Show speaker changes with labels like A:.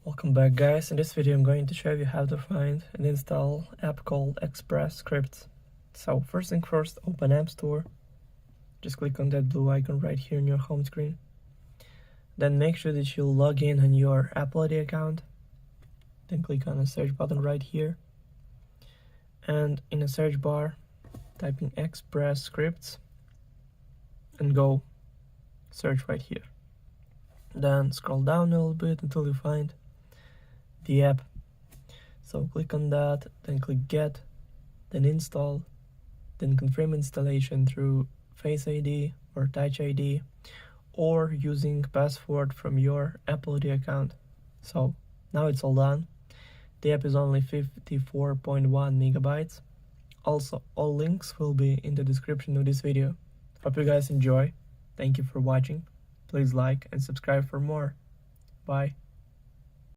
A: Welcome back, guys. In this video I'm going to show you how to find and install app called Express Scripts. So first thing first, open App Store. Just click on that blue icon right here in your home screen. Then make sure that you log in on your Apple ID account. Then click on the search button right here. And in the search bar, type in Express Scripts and go search right here. Then scroll down a little bit until you find the app. So click on that, then click Get, then Install, then confirm installation through Face ID or Touch ID or using password from your Apple ID account. So now it's all done. The app is only 54.1 megabytes. Also, all links will be in the description of this video. Hope you guys enjoy. Thank you for watching. Please like and subscribe for more. Bye.